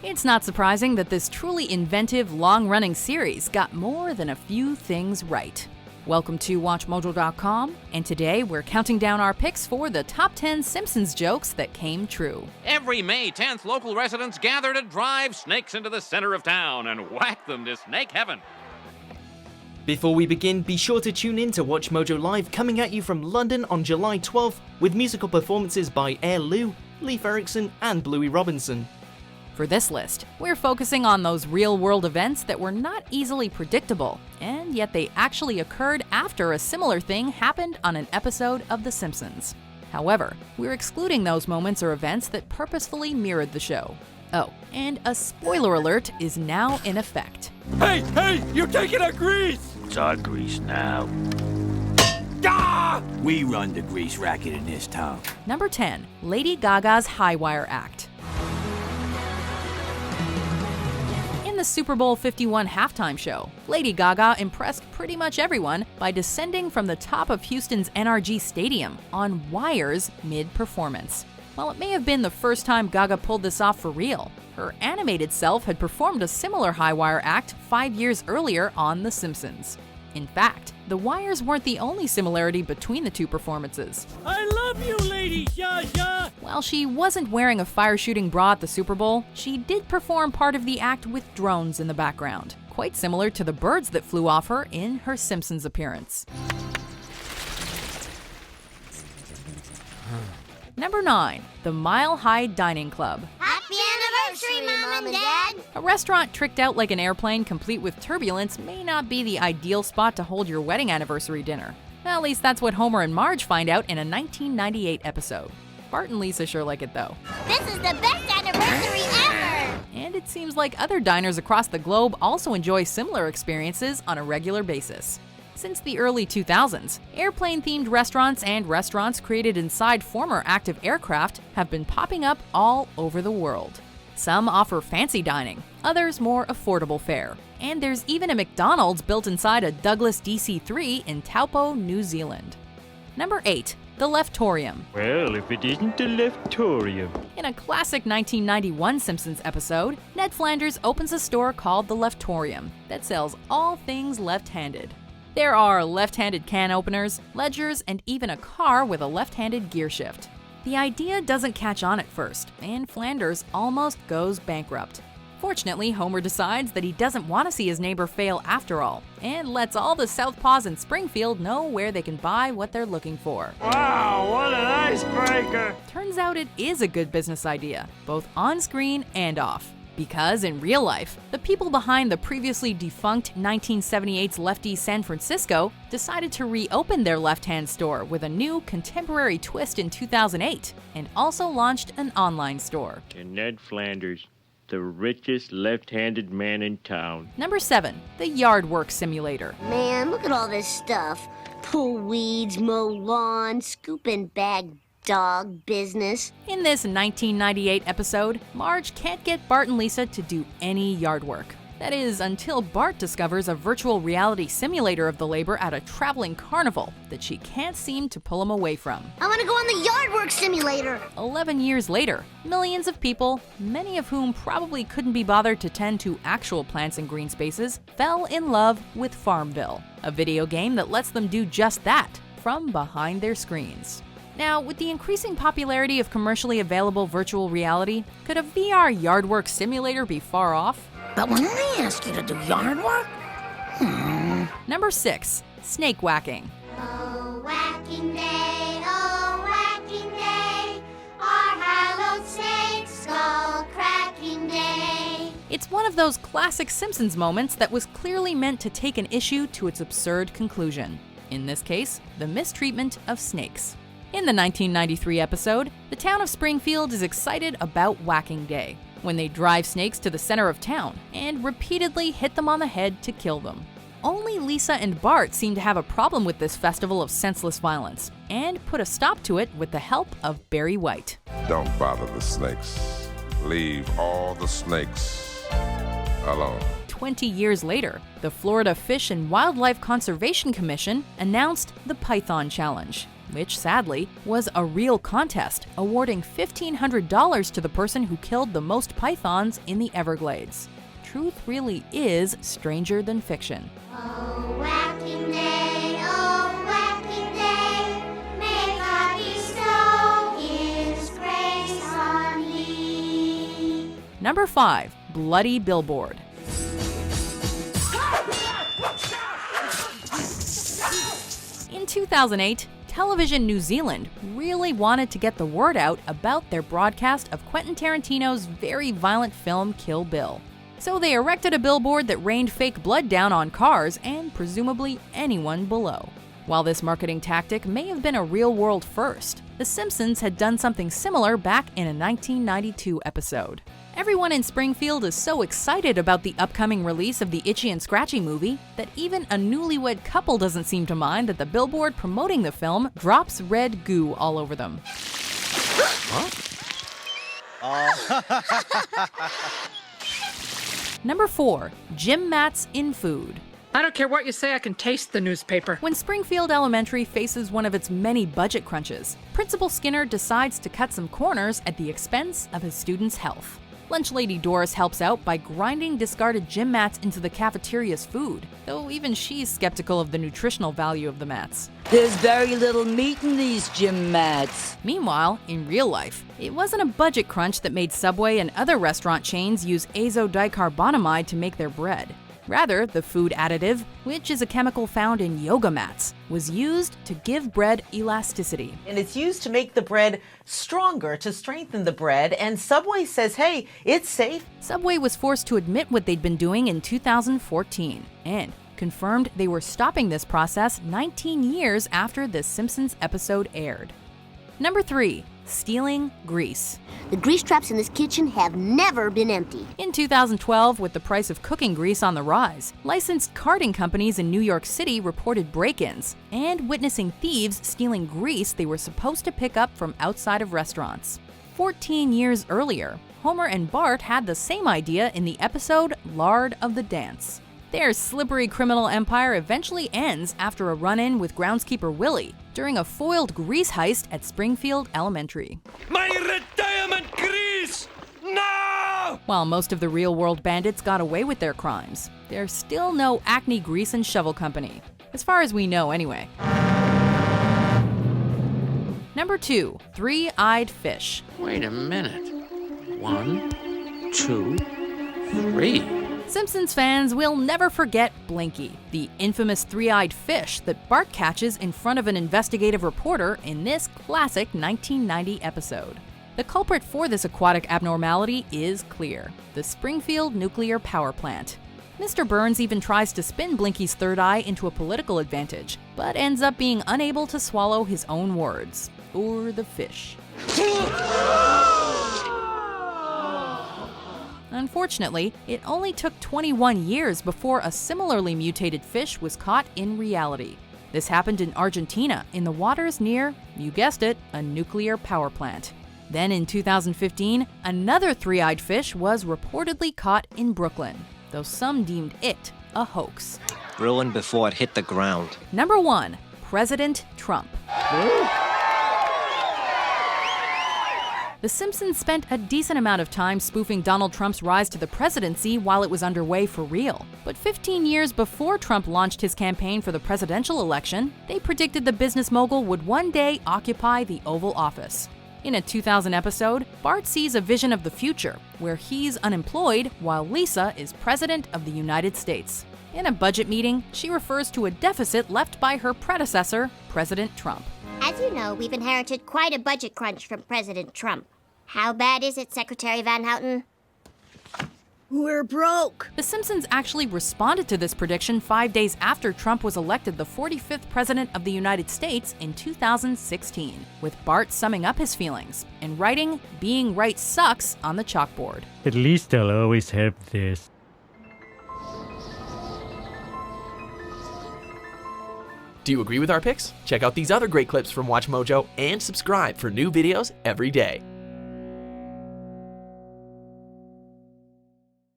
It's not surprising that this truly inventive, long-running series got more than a few things right. Welcome to WatchMojo.com, and today we're counting down our picks for the top 10 Simpsons jokes that came true. Every May 10th, local residents gather to drive snakes into the center of town and whack them to snake heaven. Before we begin, be sure to tune in to Watch Mojo Live, coming at you from London on July 12th with musical performances by Air Lou, Leif Erikson, and Bluey Robinson. For this list, we're focusing on those real-world events that were not easily predictable, and yet they actually occurred after a similar thing happened on an episode of The Simpsons. However, we're excluding those moments or events that purposefully mirrored the show. Oh, and a spoiler alert is now in effect. Hey, you're taking our grease! It's our grease now. Ah! We run the grease racket in this town. Number 10, Lady Gaga's High Wire Act. In the Super Bowl 51 halftime show, Lady Gaga impressed pretty much everyone by descending from the top of Houston's NRG Stadium on wires mid-performance. While it may have been the first time Gaga pulled this off for real, her animated self had performed a similar high wire act 5 years earlier on The Simpsons. In fact, the wires weren't the only similarity between the two performances. I love you, Lady Gaga! While she wasn't wearing a fire-shooting bra at the Super Bowl, she did perform part of the act with drones in the background, quite similar to the birds that flew off her in her Simpsons appearance. Number 9, the Mile High Dining Club. Happy anniversary, Mom and Dad! A restaurant tricked out like an airplane complete with turbulence may not be the ideal spot to hold your wedding anniversary dinner. At least that's what Homer and Marge find out in a 1998 episode. Bart and Lisa sure like it though. This is the best anniversary ever! And it seems like other diners across the globe also enjoy similar experiences on a regular basis. Since the early 2000s, airplane-themed restaurants and restaurants created inside former active aircraft have been popping up all over the world. Some offer fancy dining, others more affordable fare. And there's even a McDonald's built inside a Douglas DC-3 in Taupo, New Zealand. Number 8, the Leftorium. Well, if it isn't the Leftorium. In a classic 1991 Simpsons episode, Ned Flanders opens a store called the Leftorium that sells all things left-handed. There are left-handed can openers, ledgers, and even a car with a left-handed gear shift. The idea doesn't catch on at first, and Flanders almost goes bankrupt. Fortunately, Homer decides that he doesn't want to see his neighbor fail after all, and lets all the Southpaws in Springfield know where they can buy what they're looking for. Wow, what an icebreaker! Turns out it is a good business idea, both on-screen and off. Because in real life, the people behind the previously defunct 1978's Lefty San Francisco decided to reopen their left-hand store with a new contemporary twist in 2008, and also launched an online store. And Ned Flanders, the richest left-handed man in town. Number 7, the Yard Work Simulator. Man, look at all this stuff. Pull weeds, mow lawns, scoop and bag dog business. In this 1998 episode, Marge can't get Bart and Lisa to do any yard work. That is, until Bart discovers a virtual reality simulator of the labor at a traveling carnival that she can't seem to pull him away from. I want to go on the yard work simulator. 11 years later, millions of people, many of whom probably couldn't be bothered to tend to actual plants and green spaces, fell in love with Farmville, a video game that lets them do just that from behind their screens. Now, with the increasing popularity of commercially available virtual reality, could a VR yard work simulator be far off? But when I ask you to do yard work? Number 6, snake whacking. Oh, whacking day, our hallowed snake skull cracking day. It's one of those classic Simpsons moments that was clearly meant to take an issue to its absurd conclusion. In this case, the mistreatment of snakes. In the 1993 episode, the town of Springfield is excited about Whacking Day, when they drive snakes to the center of town and repeatedly hit them on the head to kill them. Only Lisa and Bart seem to have a problem with this festival of senseless violence, and put a stop to it with the help of Barry White. Don't bother the snakes. Leave all the snakes alone. 20 years later, the Florida Fish and Wildlife Conservation Commission announced the Python Challenge. which sadly was a real contest, awarding $1,500 to the person who killed the most pythons in the Everglades. Truth really is stranger than fiction. Oh, whacking day, may God bestow His grace on me. Number 5. Bloody Billboard. In 2008, Television New Zealand really wanted to get the word out about their broadcast of Quentin Tarantino's very violent film Kill Bill. So they erected a billboard that rained fake blood down on cars and presumably anyone below. While this marketing tactic may have been a real-world first, The Simpsons had done something similar back in a 1992 episode. Everyone in Springfield is so excited about the upcoming release of the Itchy and Scratchy movie that even a newlywed couple doesn't seem to mind that the billboard promoting the film drops red goo all over them. Number 4. Gym mats in food. I don't care what you say, I can taste the newspaper. When Springfield Elementary faces one of its many budget crunches, Principal Skinner decides to cut some corners at the expense of his students' health. Lunch Lady Doris helps out by grinding discarded gym mats into the cafeteria's food, though even she's skeptical of the nutritional value of the mats. There's very little meat in these gym mats. Meanwhile, in real life, it wasn't a budget crunch that made Subway and other restaurant chains use azodicarbonamide to make their bread. Rather, the food additive, which is a chemical found in yoga mats, was used to give bread elasticity. And it's used to make the bread stronger, to strengthen the bread, and Subway says, hey, it's safe. Subway was forced to admit what they'd been doing in 2014, and confirmed they were stopping this process 19 years after the Simpsons episode aired. Number 3. Stealing grease. The grease traps in this kitchen have never been empty. In 2012, with the price of cooking grease on the rise, licensed carting companies in New York City reported break-ins and witnessing thieves stealing grease they were supposed to pick up from outside of restaurants. 14 years earlier, Homer and Bart had the same idea in the episode Lard of the Dance. Their slippery criminal empire eventually ends after a run-in with groundskeeper Willie during a foiled grease heist at Springfield Elementary. My retirement grease! No! While most of the real-world bandits got away with their crimes, there's still no Acme Grease and Shovel Company, as far as we know anyway. Number 2. Three-eyed fish. Wait a minute. 1, 2, 3. Simpsons fans will never forget Blinky, the infamous three-eyed fish that Bart catches in front of an investigative reporter in this classic 1990 episode. The culprit for this aquatic abnormality is clear: the Springfield nuclear power plant. Mr. Burns even tries to spin Blinky's third eye into a political advantage, but ends up being unable to swallow his own words, or the fish. Unfortunately, it only took 21 years before a similarly mutated fish was caught in reality. This happened in Argentina, in the waters near, you guessed it, a nuclear power plant. Then in 2015, another three-eyed fish was reportedly caught in Brooklyn, though some deemed it a hoax. Ruined before it hit the ground. Number 1. President Trump. The Simpsons spent a decent amount of time spoofing Donald Trump's rise to the presidency while it was underway for real. But 15 years before Trump launched his campaign for the presidential election, they predicted the business mogul would one day occupy the Oval Office. In a 2000 episode, Bart sees a vision of the future, where he's unemployed while Lisa is President of the United States. In a budget meeting, she refers to a deficit left by her predecessor, President Trump. As you know, we've inherited quite a budget crunch from President Trump. How bad is it, Secretary Van Houten? We're broke. The Simpsons actually responded to this prediction 5 days after Trump was elected the 45th President of the United States in 2016, with Bart summing up his feelings and writing "Being right sucks" on the chalkboard. At least I'll always have this. Do you agree with our picks? Check out these other great clips from WatchMojo and subscribe for new videos every day.